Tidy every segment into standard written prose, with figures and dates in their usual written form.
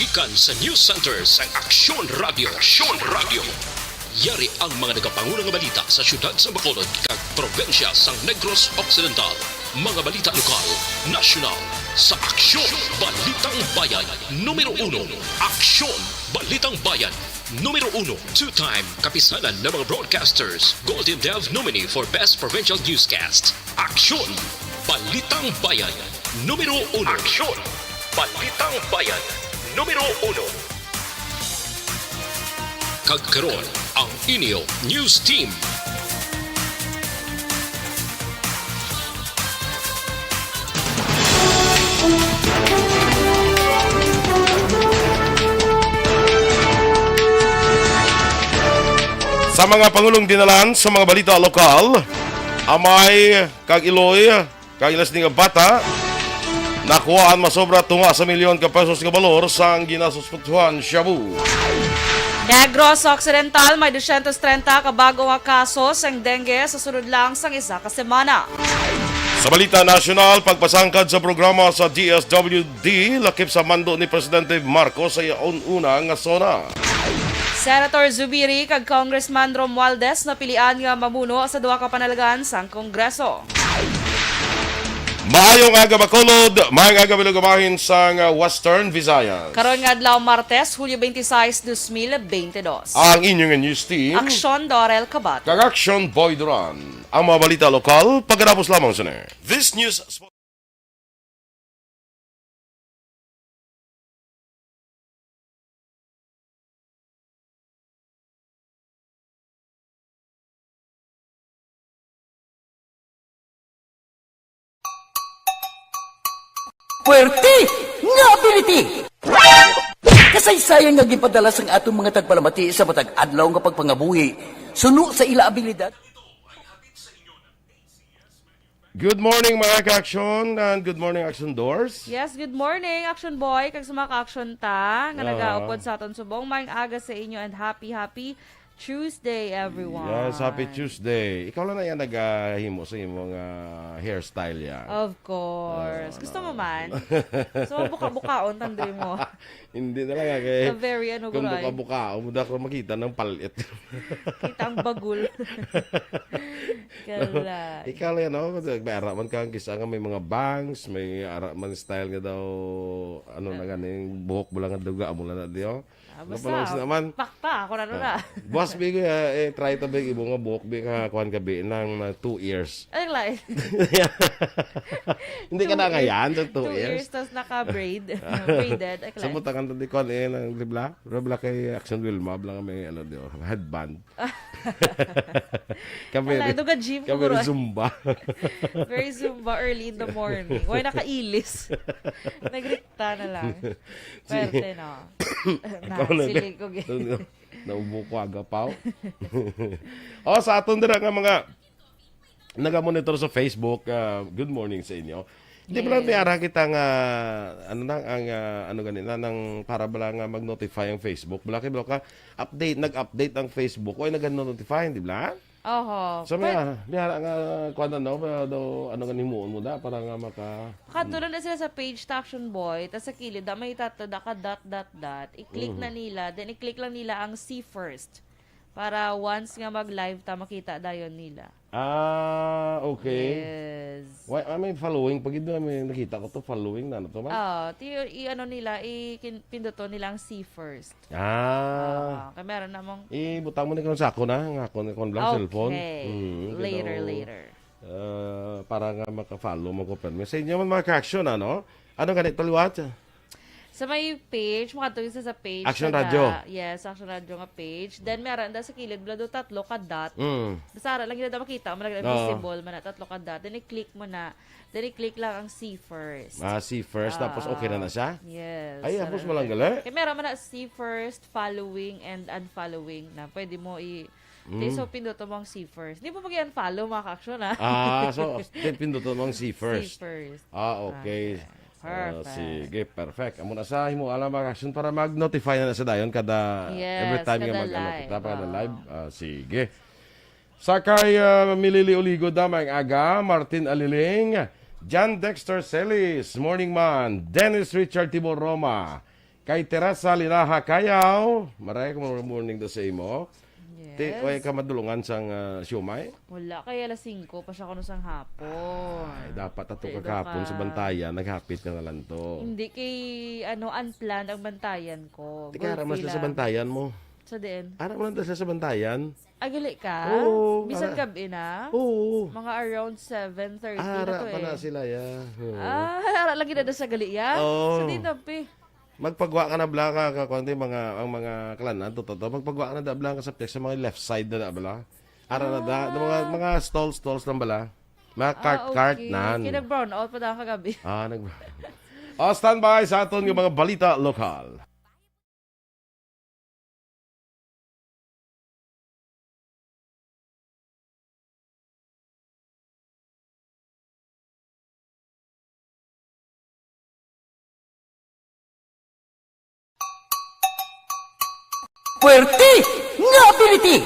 gikan sa News Center sa Aksyon Radio. Aksyon Radio. Yari ang mga nagapangunang nga balita sa syudad sa Bacolod kag probensya sa Negros Occidental. Mga balita lokal, nasyonal, sa Aksyon Balitang Bayan. Numero 1, Aksyon Balitang Bayan. Numero 1, two-time kapisanan ng mga broadcasters. Golden Dev nominee for Best Provincial Newscast. Aksyon Balitang Bayan. Numero 1. Aksyon Balitang Bayan. Numero 1. Kagkaroon ang inyo News Team. Sa mga pangulong dinalan sa mga balita lokal, amay kag Iloy, kag ilas nga bata, nakuhaan masobra tunga sa milyon ka pesos nga balor sa ang ginasuspetsuhan Shabu. Negros Occidental may 230 ka bago nga kaso sang dengue sa sunod lang sang isa ka semana. Sa balita nasyonal, pagpasangkad sa programa sa DSWD, lakip sa mando ni Presidente Marcos sa iyaon una nga zona. Senator Zubiri kag Congressman Romualdez napilian nga mamuno sa duha ka panalagan sang Kongreso. Maayong aga Bacolod, maayong aga bilugabahin sa Western Visayas. Karon nga adlaw Martes, Hulyo 26, 2022. Ang inyong news team, Aksyon Dorel Kabat. kag Action Boy Duran. Ang mga balita lokal, pagkatapos lamang sa This news... Puwerte nga ability! Kasaysayan nga gipadala sang atong mga tagpalamati sa matag adlaw nga pagpangabuhi. Suno sa ila abilidad. Good morning mga ka-action and good morning Action Doors. Yes, good morning, Action Boy. Kag sa mga ka-action ta, nga nagaupod sa aton subong. Maayong aga sa inyo and happy Tuesday, everyone. Yes, happy Tuesday. Ikaw lang na yan naghimo sa imong hairstyle yan. Of course. Gusto mo man? So, buka-bukaon, tandri mo. Hindi na lang kay The very ano kung guray. buka-buka, umuda ko makita ng palit. Kita ang bagul. Kala. Ikaw lang yan, no? May araman kang kisa nga may mga bangs, may araman style nga daw, ano na ganing, buhok mo lang ang duga, amo lang na diyo. Basta, naman, pakta, ako na. boss, big, try to big, ibong nga buhok, big, kuhan gabi, ng 2 years. Ay, lai. Hindi ka na ngayon sa 2 years. 2 years, tapos naka-braid. Braided. Ay, lai. Samutan ka di ko ng ribla kay Action Wilma blang may ano dio headband. Wala, ito ka gym ko, kami bro. Zumba. Very Zumba early in the morning. Huwag nakailis. Nagrikta na lang. Pwerte, no? Silig ko. Naubo ko agapaw. Sa aton dira nga mga naga-monitor sa Facebook, good morning sa inyo. Hindi ba lang niyara kita nga, ano ganina, nang para ba lang mag-notify ang Facebook. Bala kayo ka, nag-update ang Facebook, o ay nag-notify, di ba? Oho. So, niyara nga, kung ano ganimuon mo da, para nga maka... Katulad na sila sa page ta Action Boy, tapos sa kilid, may tato, dot. I-click na nila, then i-click lang nila ang see first. Para once nga mag-live ta, makita dayon nila. Okay. Yes. Why, may following. Pag ito may nakita ko to following na ano to ba? I-ano nila, pinduto nila ang see first. Kaya meron namang... Butang mo na sa ako na. Nga ako na lang cellphone. Okay. Later. Para nga maka-follow, mag-open. Sa inyo man mga ka-action, ano? Ano ganito liwat? Sa may page, makatuloy sa page. Action Radio. Yes, Action Radio nga page. Then meron da sa kilid, blado tatlo ka dot. Sara lang yun na makita, malagay visible man na tatlo ka dot. Then i-click mo na. Then i-click lang ang see first. See first, tapos okay na siya? Yes. Ay, hapos mo lang gali? Kaya meron man na see first, following, and unfollowing na. Pwede mo so, pinduto mo ang see first. Hindi mo mag-unfollow mga ka-action, ha? So, pinduto mo ang see first. See first. Okay. Perfect. Sige, perfect. Amo na sa himo alam mga action para mag-notify na sa dayon kada every time nga kada live. Sige. Sakay Milili Oligo damay aga, Martin Aliling, John Dexter Celis, Morning Man, Dennis Richard Tibor Roma, Kay Teresa Linaha Kayaw. Maray ko morning to sa imo. Yes. Way ka madulungan sang siumay. Wala, kaya alas 5 pa siya kuno sang hapon. Ay, dapat ato Kaya kakapon ka- sa bantayan. Naghapit ka na lang to. Hindi kay, unplanned ang bantayan ko. Di ka aramas na sa bantayan mo. Sa din. Aram mo lang sa bantayan. Agali ka? Oo, Bisan ara- gabi na? Oo. Mga around 7:30 na Ara to pa na eh. sila ya. Oo. Ara lagi na sa gali ya? Oo. Sa di tapi. Magpagwa ka na bla ka konti ang mga klanan to. Magpagwa ka na da bla ka sa sa mga left side na bala. Ara na da mga stalls ng bala. Mga cart nan. Kinag-brown out pa da kagabi. Standby sa aton yung mga balita lokal. Puwerte nga ability!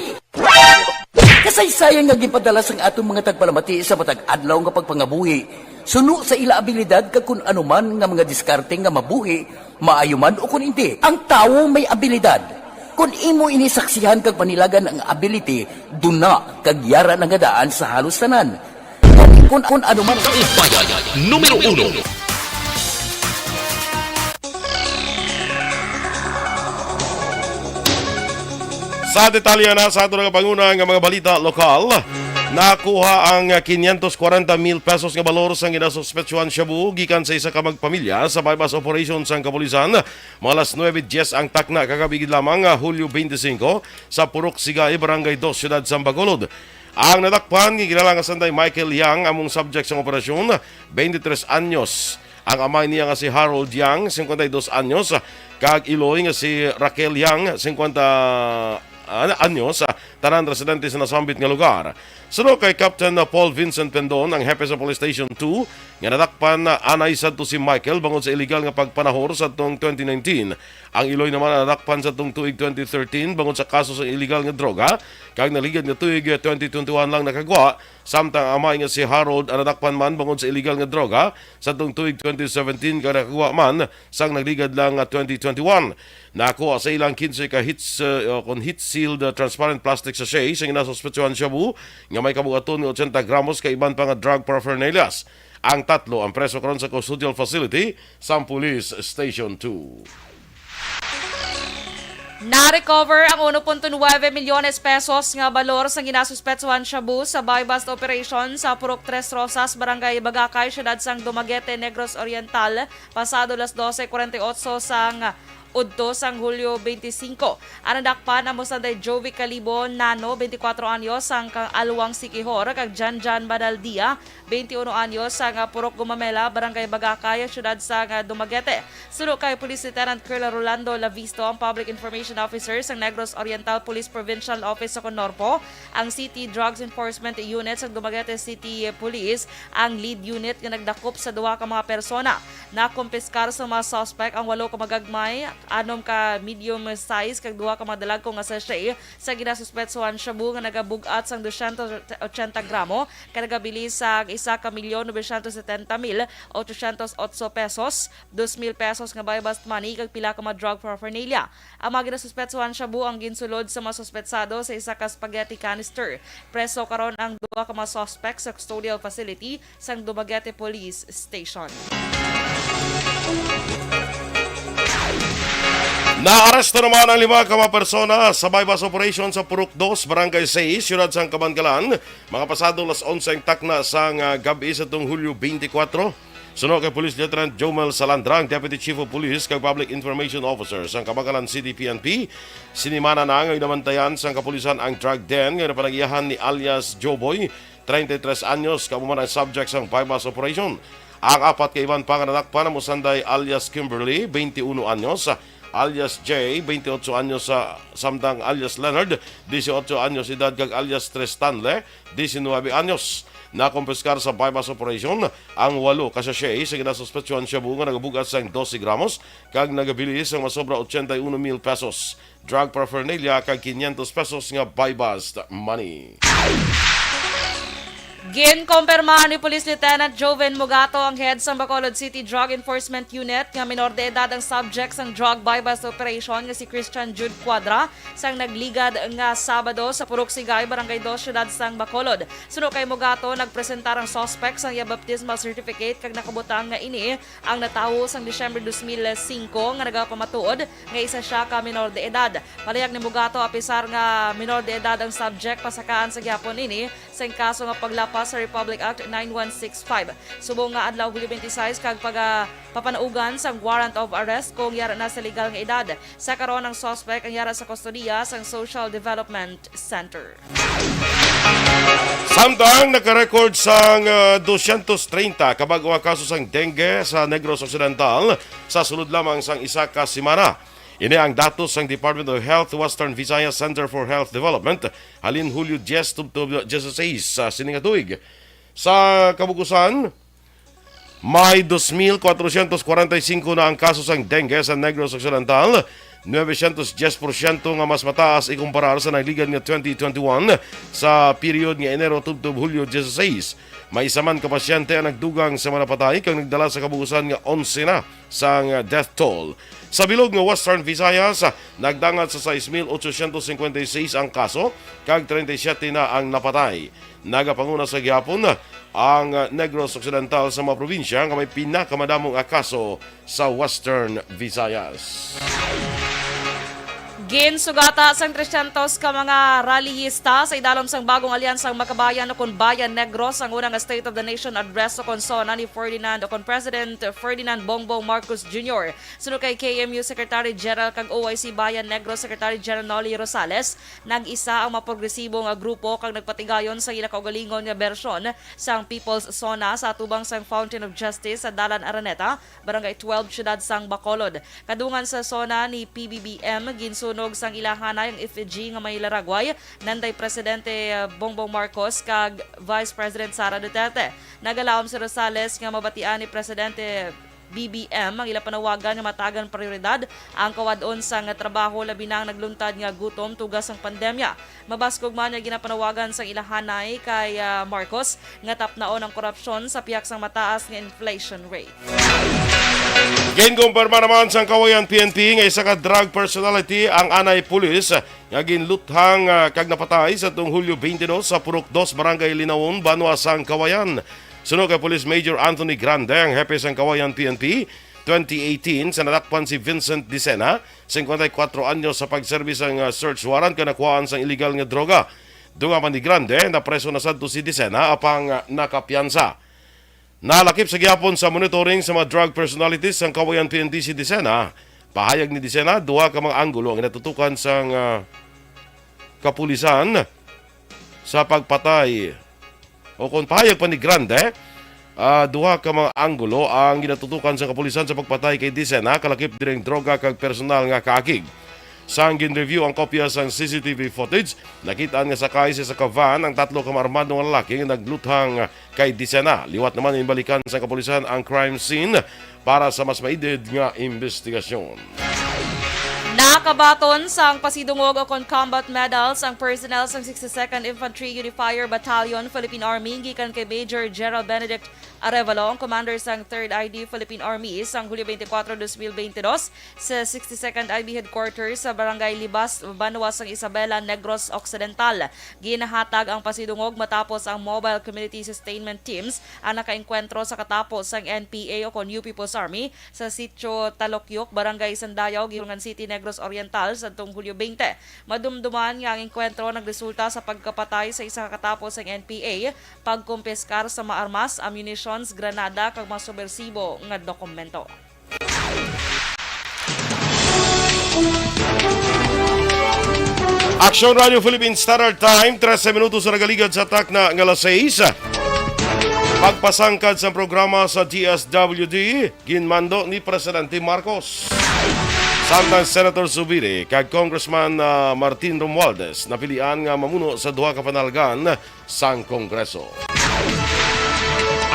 Kasaysayan nga gipadala sang atong mga tagpalamati sa matag adlaw nga pagpangabuhi. Suno sa ila abilidad kag kun anuman nga mga diskarte nga mabuhi, maayo man o kun hindi. Ang tawo may abilidad. Kung imo inisaksihan kag panilagan ang ability, duna kag yara nga daan sa halos tanan. Kung anuman Bayan numero 1. Sa detalye na sa ato nga panguna nga mga balita lokal, nakuha ang 540,000 pesos nga balor sang ginasuspetsuhan Shabu gikan sa isa ka magpamilya sa bypass operation sang kapulisan. Mga alas 9:10 ang takna kakabigid lamang Hulyo 25 sa Purok Sigay, Barangay 2, Siyudad Sambagolod. Ang nadakpan ginalang Sanday Michael Yang among subject sang operasyon, 23 anyos. Ang amay niya nga si Harold Yang, 52 anyos, kag iloy nga si Raquel Yang, 50 anyos, tanan residente sa nasambit nga lugar. Sunod kay Captain Paul Vincent Pendon, ang hepe sa Police Station 2, nga nadakpan na anay sadto si Michael bangod sa illegal nga pagpanahor sa tong 2019. Ang iloy naman nadakpan sa tong tuig 2013 bangod sa kaso sa illegal nga droga, kag naligad nga tuig 2021 lang nakagwa, samtang amay nga si Harold ang nadakpan man bangod sa illegal nga droga sa tong tuig 2017 kag nakagwa man sang nagligad lang 2021. Nakuha sa ilang 15 ka heat sealed transparent plastic sachet sa ginasuspetsuhan Shabu nga may kabugaton nga 80 gramos ka iban pa nga drug paraphernalias. Ang tatlo ang preso karon sa custodial facility sa Police Station 2. Na-recover ang 1.9 milyones pesos nga balor sa ginasuspetsuhan Shabu sa buy-bust operation sa Purok Tres Rosas, Barangay Bagakay, Siyudad sang Dumaguete, Negros Oriental, pasado las 12:48 sang Udto sang Hulyo 25. Ang nadakpan ang Musanday Jovi Calibo Nano, 24 anyos, sang Alwang Sikihor, kag Janjan Badaldia, 21 anyos, sang Purok Gumamela, Barangay Bagakay, Siyudad sang Dumaguete. Sunod kay Police Lieutenant Colonel Rolando Lavisto, ang Public Information Officer sang Negros Oriental Police Provincial Office sa Conorpo, ang City Drugs Enforcement Unit sang Dumaguete City Police, ang lead unit nga nagdakop sa duha ka mga persona. Nakumpiskar sa mga suspect ang 8 ka magagmay, 6 ka medium size kag 2 ka madalag kong sachet sa ginasuspetsuhan Shabu nga nagabugat sang 280 gramo kag nagabilis sa 1,970,808 pesos, 2,000 pesos nga buy-bust money kag pila ka mga drug paraphernalia. Ang mga ginasuspetsuhan Shabu ang ginsulod sa mga suspetsado sa isa ka spaghetti canister. Preso karon ang 2 ka mga suspect sa custodial facility sang Dumaguete Police Station. Naaresto naman ang 5 ka mga persona sa bypass operation sa Purok 2, Barangay 6, Siyudad sang Kabangalan. Mga pasado las 11 ang takna sang gabi sa tong Hulyo 24. Sunod kay Police Lieutenant Jomel Salandrang, Deputy Chief of Police kag Public Information Officer sang Kabangalan City PNP. Sinimana na nga inabantayan sang kapulisan ang drug den nga napanagiyahan ni alias Joboy, 33 anyos, kamuman ang subject sang bypass operation. Ang 4 ka iban pa nga nadakpan mo Sanday alias Kimberly, 21 anyos, alias J, 28 anyos sa samtang alias Leonard, 18 anyos edad kag alias Tristanle, 19 anyos. Nakumpiskar sa bypass operation ang 8 ka sachet sa ginasuspetsyon Shabu nga nagabugat sang 12 gramos kag nagabilis ang masobra 81,000 pesos. Drug paraphernalia kag 500 pesos nga buy-bust money. Ginkumpirma ni Police Lieutenant Joven Mugato ang head sa Bacolod City Drug Enforcement Unit nga minor de edad ang subject sang drug buy-bust operation nga si Christian Jude Cuadra sang nagligad nga Sabado sa Purok Sigay, Barangay 2, Syudad sang Bacolod. Suno kay Mugato, nagpresentar ang suspect sang baptismal certificate kag nakabutang nga ini ang natawo sang Disyembre 2005 nga nagapamatuod nga isa siya ka minor de edad. Palayag ni Mugato, apisar nga minor de edad ang subject, pasakaan sa gyapon ini sa kaso nga paglapas sa Republic Act 9165. Subong nga adlaw Hulyo 26 kag papanaugan sang warrant of arrest kung yara na sa legal nga edad. Sa karon ang suspect ang yara sa kustodiya sang Social Development Center. Samtang nakarecord sang 230 kabag-o kaso sang dengue sa Negros Occidental sa sulod lamang sang isa ka semana. Ini ang datos ng Department of Health Western Visayas Center for Health Development halin Hulyo 10 to 16 sa sining tuig. Sa kabukusan, may 2,445 na ang kaso ng dengue sa Negros Occidental, 910% nga mas mataas ikumparar sa nagligan nga 2021 sa period nga Enero to Hulyo 16. May isa man ka pasyente ang nagdugang sa manapatay kang nagdala sa kabukusan nga 11 na sang death toll. Sa bilog nga Western Visayas, nagdangat sa 6,856 ang kaso, kag 37 na ang napatay. Nagapanguna sa gihapon ang Negros Occidental sa mga probinsya nga may pinakamadamong kaso sa Western Visayas. Ginsugata sang 300 ka mga rallyista sa idalom sang bagong alyansang Makabayan o kon Bayan Negros ang unang State of the Nation address o kon sona ni Ferdinand o kon President Ferdinand Bongbong Marcos Jr. Sunod kay KMU Secretary General kag OIC Bayan Negros Secretary General Noli Rosales, nag-isa ang maprogresibo nga grupo kag nagpatigayon sa ila kaugalingon nga bersyon sang People's Sona sa atubang sang Fountain of Justice sa Dalan Araneta, Barangay 12, Syudad sang Bacolod. Kadungan sa sona ni PBBM, ginsunog sang ilahanay ang effigy nga may laragway nanday Presidente Bongbong Marcos kag Vice President Sara Duterte. Nagalaom si Rosales nga mabatian ni Presidente BBM ang ila panawagan nga matagan prioridad ang kawadon sa nga trabaho labi nang nagluntad nga gutom tugas ang pandemya. Mabaskog man nga ginapanawagan sang ilahanay kay Marcos nga tapnaon ang korupsyon sa piyak sang mataas nga inflation rate. Ginkumpirma naman sa Kawayan PNP nga isa ka drug personality ang anay pulis nga ginluthang kag napatay sa tuong Hulyo 22 sa Purok 2, Barangay Linawon, Banwa sang Kawayan. Suno kay Police Major Anthony Grande, ang hepe sang Kawayan PNP, 2018 sa natakpan si Vincent Dicena, 54 anyos sa pagserbis ang search warrant ka nakuhaan sang illegal nga droga. Dunga man ni Grande na preso na sadto si Dicena apang nakapiyansa. Nalakip sa gihapon sa monitoring sa mga drug personalities sang Kawayan PNP si Dicena. Pahayag ni Dicena, duha ka mga anggulo ang natutukan sang kapulisan sa pagpatay. O kung pahayag pa ni Grande, duha ka mga anggulo ang ginatutukan sa kapulisan sa pagpatay kay Dicena, kalakip direng droga kag personal nga kaakig. Sang gin-review ang kopya sang CCTV footage, nakitaan nga sakay sa kavan ang tatlo ka armado nga lalaki nga nagluthang kay Dicena. Liwat naman inbalikan sa kapulisan ang crime scene para sa mas maidid nga investigasyon. Nakabaton sang pasidungog o kon combat medals ang personnel sang 62nd Infantry Unifier Battalion Philippine Army gikan kay Major Gerald Benedict Arevalo, ang commander sang 3rd ID Philippine Army sang Hulyo 24, 2022 sa 62nd IB Headquarters sa Barangay Libas, Banwa sang Isabela, Negros Occidental. Ginahatag ang pasidungog matapos ang Mobile Community Sustainment Teams ang nakaengkwentro sa katapos sang NPA o kon UP People's Army sa Sitio Talokyok, Barangay Sandayaw, Gilungan City, Negros Oriental sa tuong Hulyo 20. Madumduman nga ang engkwentro nagresulta sa pagkapatay sa isa katapos ng NPA, pagkumpiskar sa maarmas, ammunitions, granada kag mga subversibo nga dokumento. Action Radio Philippines Standard Time, 13 minutos sa nagaligad sa atak na alas 6. Pagpasangkad sa programa sa DSWD, ginmando ni Presidente Marcos. Samtang Senator Zubiri kag Congressman Martin Romualdez napilian nga mamuno sa duha ka panalgan sang Kongreso.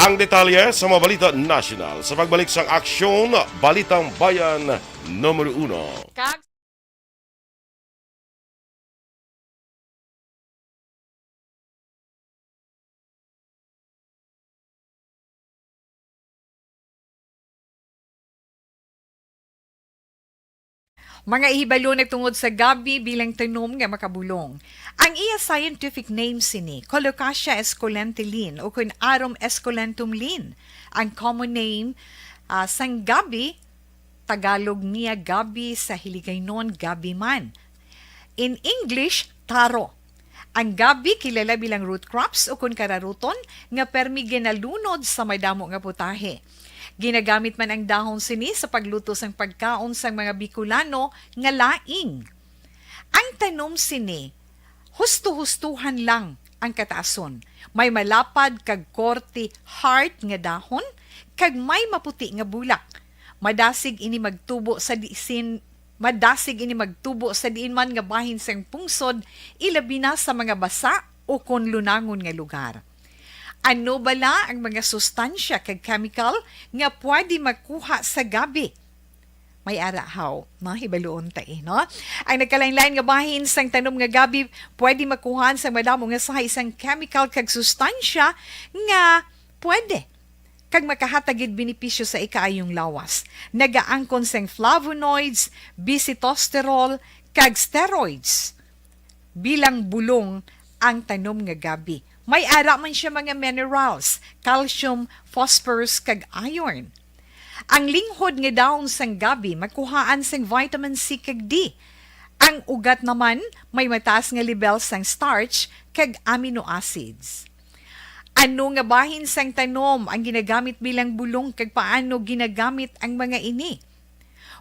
Ang detalye sa mga balita national sa pagbalik sang aksyon Balitang Bayan numero 1. Kag Mga ihibalo nagtungod sa gabi bilang tanom nga makabulong. Ang iya scientific name sini, Colocasia esculentulin o kun Arum esculentum lin. Ang common name sang gabi, Tagalog niya gabi, sa Hiligaynon gabi man. In English, taro. Ang gabi kilala bilang root crops o kun kararuton nga permi ginalunod sa may damo nga putahe. Ginagamit man ang dahon sini sa pagluto sang pagkaon sang mga Bicolano nga laing. Ang tanom sini, husto-hustuhan lang ang kataason. May malapad kag korte hard nga dahon kag may maputi nga bulak. Madasig ini magtubo sa diin man nga bahin sang pungsod, ilabi na sa mga basa o kon lunangon nga lugar. Ano bala ang mga sustansya kag chemical nga pwede makuha sa gabi? May arahaw, hibaluon ta no? Ang nagkalain-lain nga bahin sang tanom nga gabi pwede makuhaan sa madamo nga sa isang chemical kag sustansya nga pwede kag makahatagid benepisyo sa ikaayong lawas. Nagaangkon sang flavonoids, bisitosterol, kag steroids. Bilang bulong ang tanom nga gabi. May ara man siya mga minerals, calcium, phosphorus, kag iron. Ang linghod nga dahon sang gabi makuhaan sang vitamin C kag D. Ang ugat naman may mataas nga level sang starch kag amino acids. Ano nga bahin sang tanom ang ginagamit bilang bulong kag paano ginagamit ang mga ini?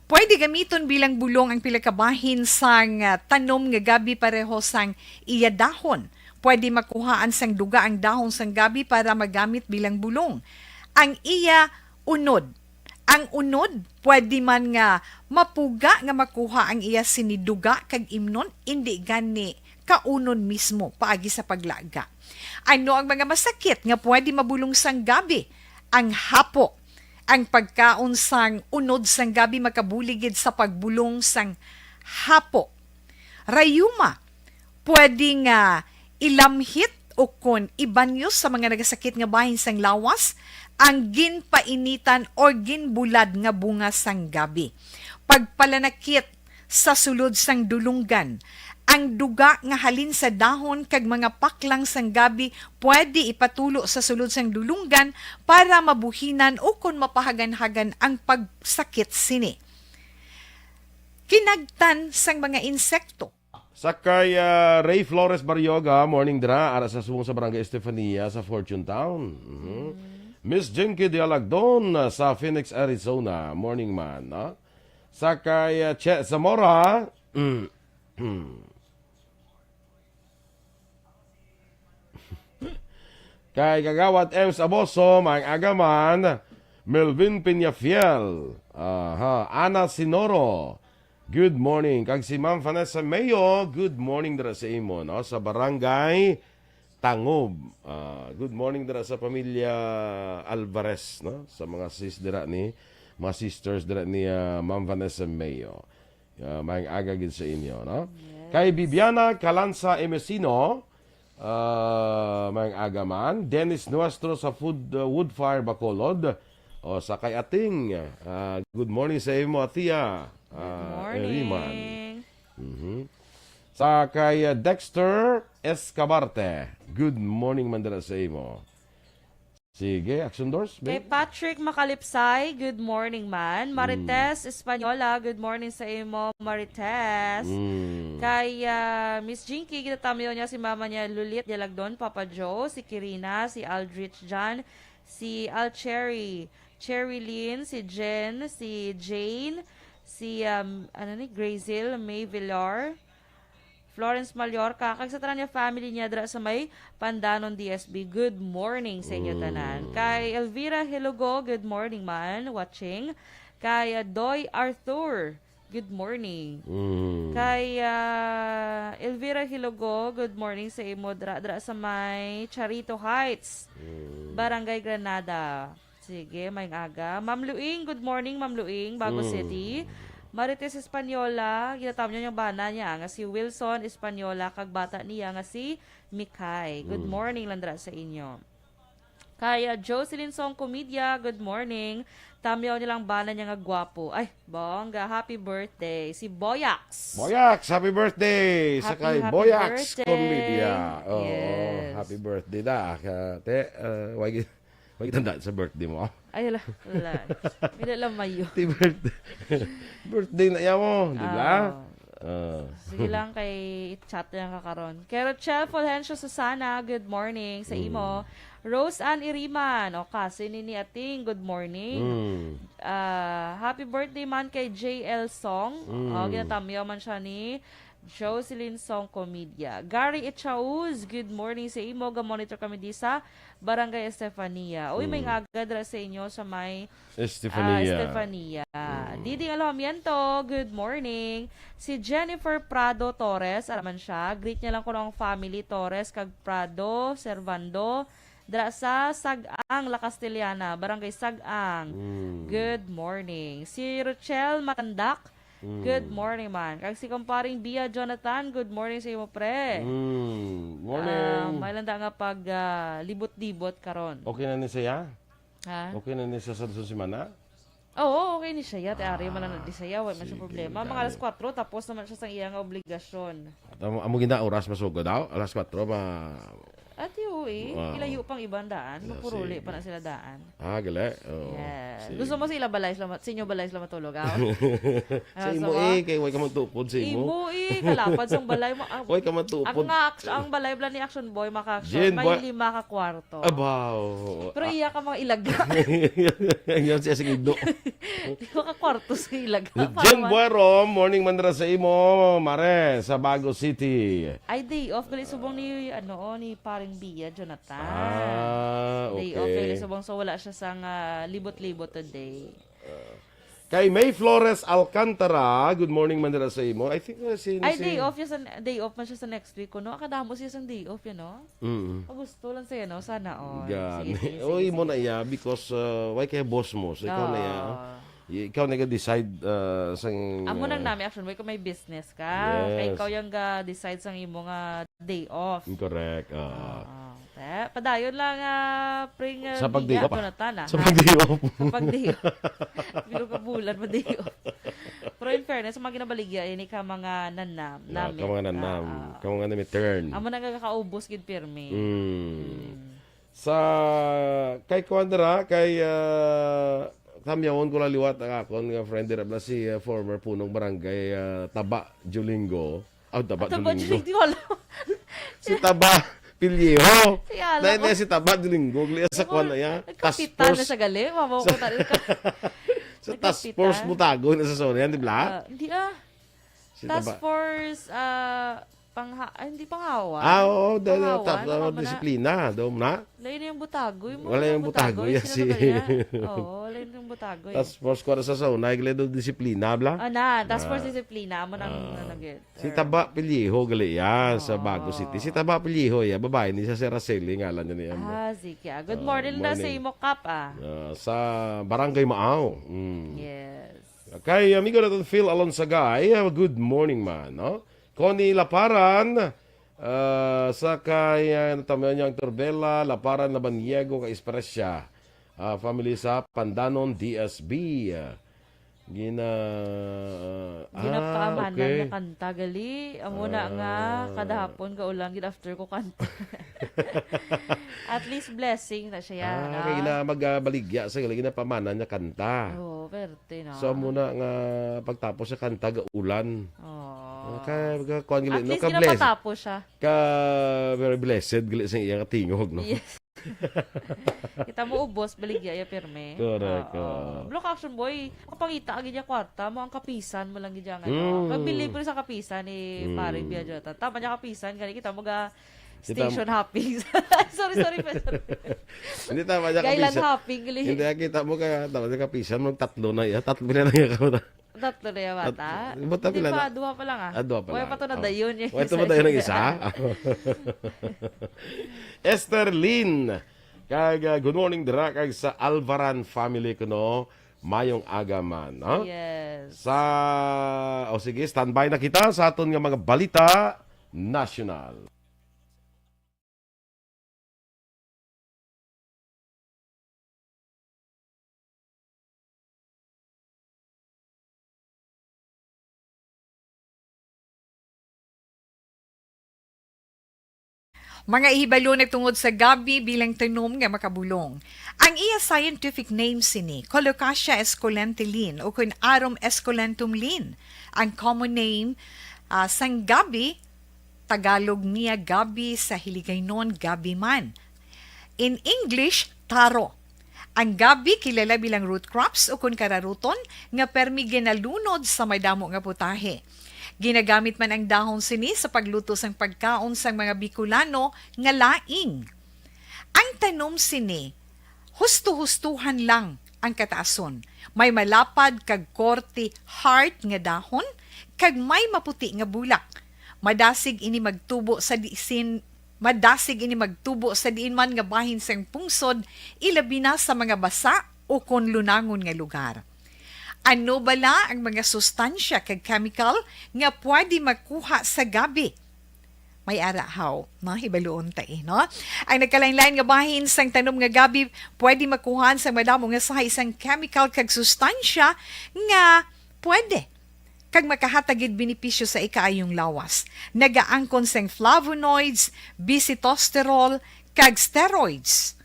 Pwede gamiton bilang bulong ang pila ka bahin sang tanom nga gabi pareho sang iya dahon. Pwede makuhaan sang duga ang dahon sang gabi para magamit bilang bulong. Ang iya unod. Ang unod, pwede man nga mapuga nga makuha ang iya siniduga kag imnon, hindi gani kaunon mismo paagi sa paglaga. Ano ang mga masakit nga pwede mabulong sang gabi? Ang hapo. Ang pagkaon sang unod sang gabi makabuligid sa pagbulong sang hapo. Rayuma. Pwede nga ilamhit o kon ibanyos sa mga nagasakit nga bahin sang lawas ang ginpainitan o ginbulad nga bunga sang gabi. Pagpalanakit sa sulod sang dulunggan, ang duga nga halin sa dahon kag mga paklang sang gabi pwede ipatulo sa sulod sang dulunggan para mabuhinan o kon mapahagan-hagan ang pagsakit sini. Kinagtan sang mga insekto. Sakay Ray Flores Baryoga, morning dra, ara sa subong sa Barangay Estefania sa Fortune Town. Miss Jinky de Alagdon sa Phoenix, Arizona, morning man. No? Sakay Che Zamora, kay Kagawad Ems Aboso, ang agaman, Melvin Peñafiel, Ana Sinoro, good morning. Kag si Ma'am Vanessa Mayo, good morning dira sa imo, no? Sa Barangay Tangob. Good morning dira sa pamilya Alvarez, no? Sa mga mga sisters dira ni Ma'am Vanessa Mayo. Maayong aga gid sa inyo, no? Yes. Kay Bibiana Calanza Emesino, maayong aga man. Dennis Nuestro sa Woodfire Bacolod. O sa kay Ating, good morning sa imo, Atia. Morning. Sa kay Dexter Escabarte, good morning mandala sa imo. Sige, action doors. Kay Patrick Makalipsay, good morning man. Marites Espanyola, good morning sa imo, Marites. Kay Miss Jinky, ginatamyo niya si mama niya Lulit Dialagdon, Papa Joe, si Kirina, si Aldrich John, si Alcherry, Cherry Lynn, si Jen, si Jane, si Grazil May Villar, Florence Mallorca, kag sa tanan niya family niya dra sa may Pandanon DSB. Good morning sa inyo tanan. Kay Elvira Hilogo, good morning man, watching. Kay Doy Arthur, good morning. Kay Elvira Hilogo, good morning sa imo dra sa may Charito Heights, Barangay Granada. Sige, may aga. Ma'am Luing, good morning, Ma'am Luing, Bago City. Marites Espanyola, ginatam niya yung bana niya nga si Wilson Espanyola, kag bata niya nga si Mikay. Good morning, Landra, sa inyo. Kaya Jocelyn Song Comedia, good morning. Tamyaw nilang bana niya nga gwapo. Ay, bongga, happy birthday. Si Boyax. Boyax, happy birthday! Sa kay Happy Boyax birthday. Comedia. Oo, Yes. happy birthday da. Wag tanda sa birthday mo. Ay, wala. Wala lang mayo. Happy birthday. Birthday na yan mo, di ba? Sige lang kay chat yan kakaron. Kero Chel Fulgencio Susana, good morning sa imo. Rose Ann Iriman, o kasi ni Ating, good morning. Happy birthday man kay JL Song. Ginatamyaw man siya ni Jocelyn Song Comedia. Gary Echauz, good morning sa imo. Ga-monitor kami di sa Barangay Estefania. Uy, may ngagadra sa inyo sa may Estefania. Diding Alhamiento, good morning. Si Jennifer Prado Torres, alaman siya. Greet niya lang ko ng family Torres, kag Prado, Servando, dra sa Sag-ang, La Castellana, Barangay Sag-ang. Good morning. Si Rochelle Matandak, good morning man. Kag si kumparing Bia Jonathan, good morning sa imo pre. Morning. May landa nga pag libot-libot karon. Okay na ni siya? Ha? Okay na ni siya sa semana? Oo, okay ni siya. Ari man lang di saya, wala man siya problema. Mga alas 4 tapos naman siya sa iyang obligasyon. Amo gina oras masugod daw. Alas 4 At yun Wow. ilayo pang ibang daan. Mapuruli pa na sila daan. gali. Oh. Yes. Sige. Gusto mo sila balay sila, sinyo balay sila matulog, ah? Sa imo kay way ka man tupod sa imo. Imo kalapad sang balay mo. Way ka man tupod. Ang balay blan ni Action Boy, Jen, maka-action, may boy. 5 ka kwarto. Abaw. Pero iya ka mga ilaga. Yan siya sige do. Di ko ka kwarto sa ilaga. Jen Buero, morning mandra sa imo, mare, sa Bago City. Ay, day off. Gali subong ni, ni paring Bia Jonathan. Okay. Day off. Gali subong. So, wala siya sang libot-libot today. Kay May Flores Alcantara, good morning mandra sa imo. I think Ay, day off man siya sa next week ko, no? Akadamo siya sang day off, yun, no? Gusto lang siya, no? Sana, Gan. Sige, Oy mo na iya because why kay boss mo. So ikaw na iya. Ikaw nag-decide sang Amo nang nami Action Boy kung may business ka. Yes. Kay ikaw yung ga-decide sang imo nga day off. correct. Padayon lang pring Sa pag-day off. Jonathan, Sa pag-day off. Sa pag-day off. Bilog ka bulan pa day off. Pero in fairness, sa mga ginabaligya, ini ka mga nanam. Ka mga nanam. Ka mga nami turn. Amo nang gakaubos gid pirmi. Sa kay Kuandra, kay tamyawon ko lang liwat ang akon nga friend dira bla si former punong barangay Taba Julingo. Taba Ito ba, Julingo. di ko alam. Si Taba Pilyeho. Si alam ko. Dahil si Taba Julingo, gliya sa kwan na yan. Task Kapitan na force. siya gali. Mamaw ko tayo. Sa task force Butago na sa zona yan, di ba? Hindi Si Taba. Task force, hindi panghawa. Oo, Panghawa, disiplina. Doon na. Lain yung butagoy mo. Wala yung butagoy, Yung yes, Oo, lain yung butagoy. Task force ko na sa zona, gliya doon disiplina, bla. Task force disiplina. Amo nang nanagit. Si Taba Pilyeho, gali yan, sa Bago City. Si Taba Pilyeho, ya, babae ni sa Seraceli, ngalan niya niya. Sige. Good morning na sa morning. imo kap, Sa Barangay Maaw. Yes. Kay amigo natin Phil Alonsagay, good morning man, no? Connie Laparan, sa kay natamayan niya ang Torbela, Laparan, Labaniego, kay Espresya. Family sa Pandanon, DSB. Ginapamanan okay. na kanta gali. Amo na nga kada hapon ka ulang gid after ko kanta. At least blessing na siya. Kaya gina magbaligya sa gina pamanan niya kanta. Perte na. So muna nga pagtapos sa kanta ga ulan. Ka kuan At gili no least ka blessed. ginapatapos siya. Ka very blessed gili sa iya ka tingog no. Yes. Kita mo ubos baligya ya pirme. Correct. Block Action Boy, kapangita agi niya kwarta mo ang kapisan mo lang gid nga no. Kabili ko sa kapisan ni pare Bia Jonathan. Tama niya kapisan gani kita mo ga station hopping. sorry. Hindi tama niya Gailan kapisan. hopping gali. Hindi kita mo ka tama niya kapisan mo tatlo na ya. Tatlo na lang ka. Tatlo na yung bata. Bata Hindi pila pa, na? 2 pa lang Dua pa Huwag lang. pa ito na dayon. Huwag ito ba tayo ng isa? Esther Lynn. Kag good morning dira kag sa Alvaran family ko no. Mayong agaman, no? Yes. Sige, standby na kita sa aton nga mga balita national. Mga ihibalo na tungod sa gabi bilang tanom nga makabulong. Ang iya scientific name sini, Colocasia esculentilin o kun Arum esculentum lin. Ang common name sang gabi, Tagalog niya gabi, sa Hiligaynon gabi man. In English, taro. Ang gabi kilala bilang root crops o kun kararuton nga permi ginalunod sa may damo nga putahe. Ginagamit man ang dahon sini sa pagluto sang pagkaon sang mga Bicolano nga laing. Ang tanom sini, husto-hustuhan lang ang kataason. May malapad kag korte heart nga dahon kag may maputi nga bulak. Madasig ini magtubo sa diin man nga bahin sang pungsod, ilabi na sa mga basa o kon lunangon nga lugar. Ano bala ang mga sustansya kag chemical nga pwede makuha sa gabi? May arahaw, no? Hibaluon ta no? Ang nagkalain-lain nga bahin sang tanom nga gabi pwede makuhaan sa madamo nga sa isang chemical kag sustansya nga pwede kag makahatagid benepisyo sa ikaayong lawas. Nagaangkon sang flavonoids, bisitosterol, kag steroids.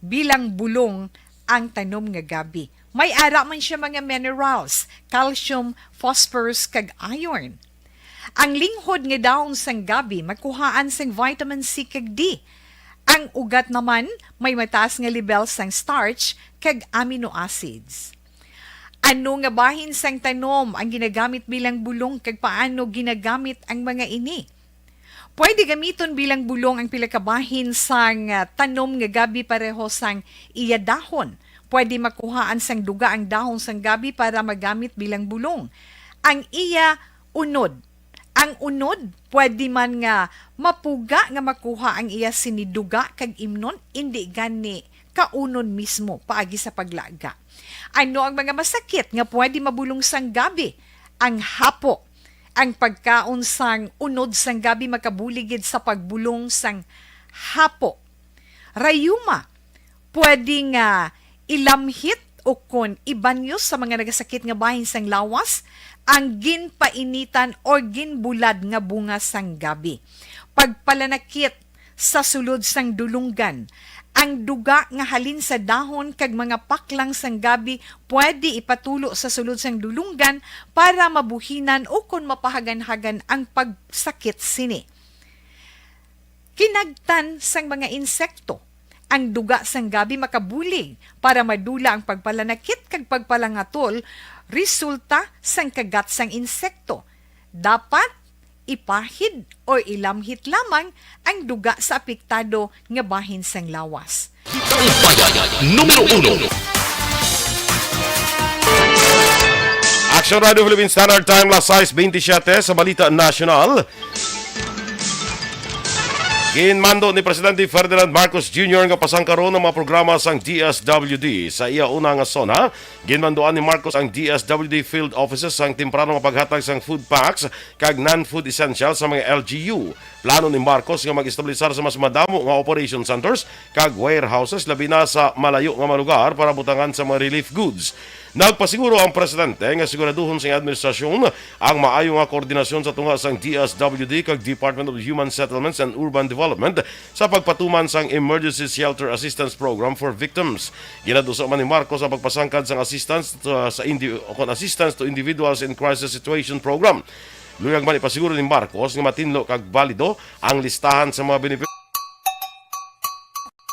Bilang bulong ang tanom nga gabi. May ara man siya mga minerals, calcium, phosphorus, kag iron. Ang linghod nga dahon sang gabi makuhaan sang vitamin C kag D. Ang ugat naman may mataas nga level sang starch kag amino acids. Ano nga bahin sang tanom ang ginagamit bilang bulong kag paano ginagamit ang mga ini? Pwede gamiton bilang bulong ang pila ka bahin sang tanom nga gabi pareho sang iya dahon. Pwede makuhaan sang duga ang dahon sang gabi para magamit bilang bulong. Ang iya unod. Ang unod, pwede man nga mapuga nga makuha ang iya siniduga kag imnon, hindi gani kaunon mismo paagi sa paglaga. Ano ang mga masakit nga pwede mabulong sang gabi? Ang hapo. Ang pagkaon sang unod sang gabi makabuligid sa pagbulong sang hapo. Rayuma. Pwede nga ilamhit o kon ibanyo sa mga nagasakit nga bahin sang lawas ang ginpainitan o ginbulad nga bunga sang gabi. Pagpalanakit sa sulod sang dulunggan, ang duga nga halin sa dahon kag mga paklang sang gabi pwede ipatulo sa sulod sang dulunggan para mabuhinan o kon mapahagan-hagan ang pagsakit sini. Kinagtan sang mga insekto. Ang duga sang gabi makabulig para madula ang pagpalanakit kag pagpalangatol resulta sang kagat sang insekto. Dapat ipahid o ilamhit lamang ang duga sa apektado nga bahin sang lawas. Bayan numero 1. Action Radio Philippine Standard Time, las 6:27 sa Balita Nacional. Ginmando ni Presidente Ferdinand Marcos Jr. nga pasangkaron ng mga programa sang DSWD sa iya una nga zona. Ginmandoan ni Marcos ang DSWD field offices sang temprano nga paghatag sang food packs kag non-food essentials sa mga LGU. Plano ni Marcos nga mag-establisar sa mas madamo nga operation centers kag warehouses labi na sa malayo nga mga lugar para butangan sa mga relief goods. Nagpasiguro ang presidente nga siguraduhon sa administrasyon ang maayo nga koordinasyon sa tunga sang DSWD kag Department of Human Settlements and Urban Development sa pagpatuman sang Emergency Shelter Assistance Program for Victims. Ginaduso man ni Marcos ang pagpasangkad sang assistance to individuals in crisis situation program. Luyag man ipasiguro ni Marcos nga matinlo kag balido ang listahan sa mga benepisyo.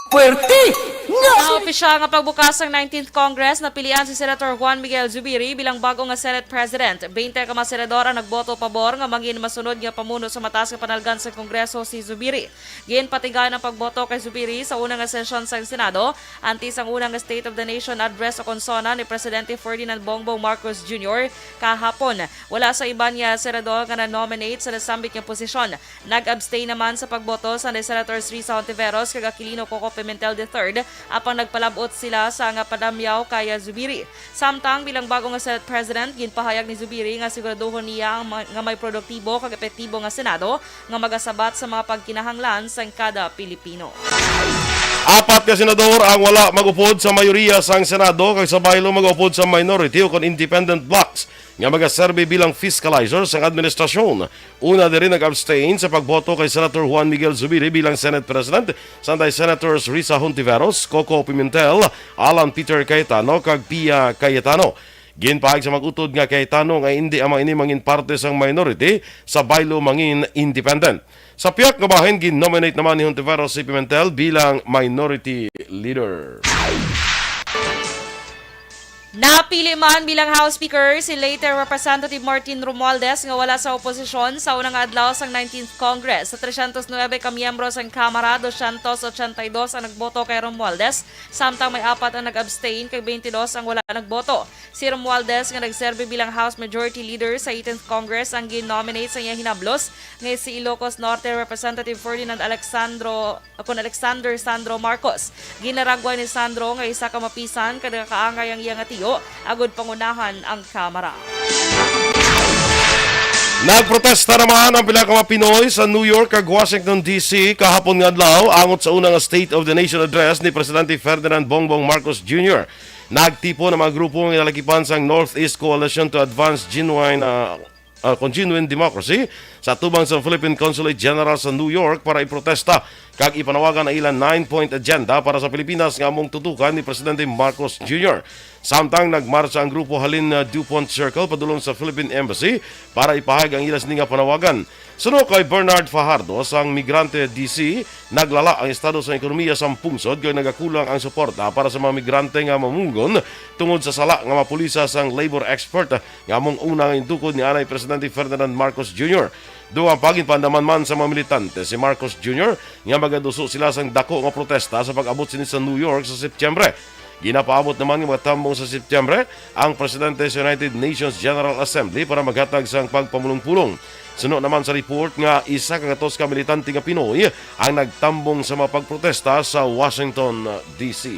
Puwerte! Ang opisyal nga pagbukas ng 19th Congress napilian si Senator Juan Miguel Zubiri bilang bago nga Senate President. 20 ka mga senador ang nagboto pabor nga mangin masunod nga pamuno sa mataas nga panalgan sa Kongreso si Zubiri. Giin patigan ang pagboto kay Zubiri sa unang nga sesyon sa Senado antes ang unang State of the Nation address o konsona ni Presidente Ferdinand Bongbong Marcos Jr. kahapon. Wala sa iba niya senador nga na-nominate sa nasambit nga posisyon. Nag-abstain naman sa pagboto sa ni Senators Risa Hontiveros kag Aquilino Coco Pimentel III apang nagpalabot sila sa nga padamyaw kaya Zubiri. Samtang bilang bago nga Senate President, ginpahayag ni Zubiri nga siguraduhon niya nga may produktibo kag epektibo nga Senado nga magasabat sa mga pagkinahanglan sa kada Pilipino. Apat ka senador ang wala magupod sa mayoriya sang Senado kay sabay lo magupod sa minority o kon independent blocks nga magaserbe bilang fiscalizer sa administrasyon. Una din rin nag-abstain sa pagboto kay Senator Juan Miguel Zubiri bilang Senate President, sanday Senators Risa Hontiveros, Coco Pimentel, Alan Peter Cayetano kag Pia Cayetano. Ginpahag sa mag-utod nga Cayetano nga hindi ama ini mangin parte sang minority sa baylo mangin independent. Sa piyak nga bahin gin-nominate naman ni Hontiveros si Pimentel bilang minority leader. Napili man bilang House Speaker si later Representative Martin Romualdez nga wala sa oposisyon sa unang adlaw sang 19th Congress. Sa 309 ka miyembro sang Kamara, 282 ang nagboto kay Romualdez, samtang may 4 ang nag-abstain kay 22 ang wala nagboto. Si Romualdez nga nagserbe bilang House Majority Leader sa 18th Congress ang gin-nominate sa iya hinablos ngay si Ilocos Norte Representative Ferdinand Alexander Sandro Marcos. Ginaragwa ni Sandro nga isa ka mapisan kada kaangay ang iya nga tiyo agud pangunahan ang Kamara. Nagprotesta naman ang pila ka mga Pinoy sa New York ug Washington DC kahapon nga adlaw angot sa unang State of the Nation address ni Presidente Ferdinand Bongbong Marcos Jr. Nagtipo ng mga grupo ng nalakipan sa Northeast Coalition to Advance Genuine Democracy sa tubang sa Philippine Consulate General sa New York para iprotesta kag ipanawagan ang ilang 9-point agenda para sa Pilipinas nga among tutukan ni Presidente Marcos Jr. Samtang nagmarcha ang grupo halin na DuPont Circle padulong sa Philippine Embassy para ipahayag ang ilas nga panawagan. Suno kay Bernard Fajardo sang Migrante DC, naglala ang estado sa ekonomiya sa pungsod kay nagakulang ang suporta para sa mga migrante nga mamunggon tungod sa sala nga mapulisa sang labor expert nga among unang intukod ni anay Presidente Ferdinand Marcos Jr. Duang pagin pandaman man sa mga militante si Marcos Jr. nga magaduso sila sang dako nga protesta sa pag-abot sini sa New York sa Setyembre. Ginapaabot naman ng mga tambong sa Setyembre ang Presidente sa United Nations General Assembly para maghatag sang pagpamulong-pulong. Suno naman sa report nga isa ka gatos ka militante nga Pinoy ang nagtambong sa mga pagprotesta sa Washington, D.C.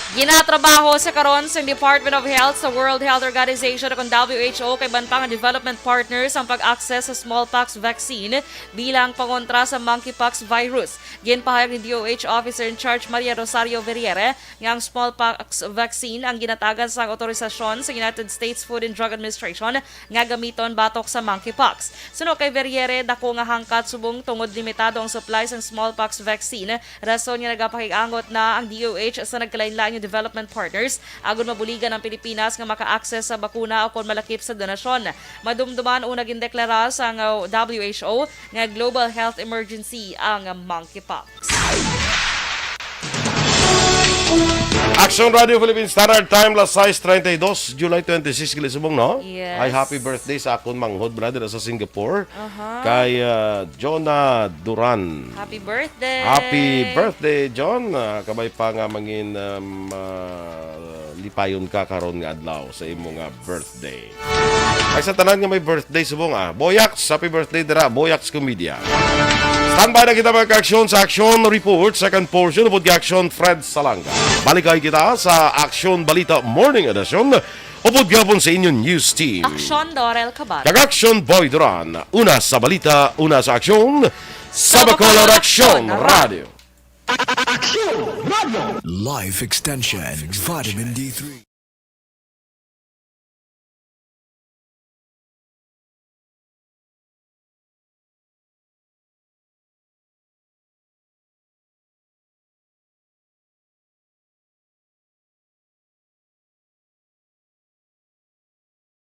Ginatrabaho sa karon sa Department of Health sa World Health Organization ug WHO kay bantang development partners ang pag-access sa smallpox vaccine bilang pangontra sa monkeypox virus. Ginpahayag ni DOH Officer in Charge Maria Rosario Verriere nga ang smallpox vaccine ang ginatagan sa otorisasyon sa United States Food and Drug Administration nga gamiton batok sa monkeypox. Suno kay Verriere, dako nga hangkat subong tungod limitado ang supply sa smallpox vaccine. Rason nga nagapakig-angot na ang DOH sa nagkalain-lain development partners agon mabuligan ang Pilipinas nga maka-access sa bakuna o kon malakip sa donasyon. Madumduman una gindeklara sa WHO nga global health emergency ang monkeypox. Action Radio Philippines Standard Time las 6:32 July 26 kilisubong no? Yes. Ay happy birthday sa akon manghod brother sa Singapore. Kay Jonah Duran. Happy birthday! Happy birthday John. Kabay pa nga mangin lipayon ka karon nga adlaw sa imo nga birthday. Ay sa tanan nga may birthday subong Boyax, happy birthday dira Boyax Comedia. Standby na kita mag-aksyon sa Action Report, second portion of Action Fred Salanga. Balikay kita sa Action Balita Morning Edition upod gapon sa inyong news team. Aksyon Dorel Cabar. Kag-Action Boy Duran, una sa balita, una sa aksyon, sa Bacolod Action Radio. Life Extension, Vitamin D3.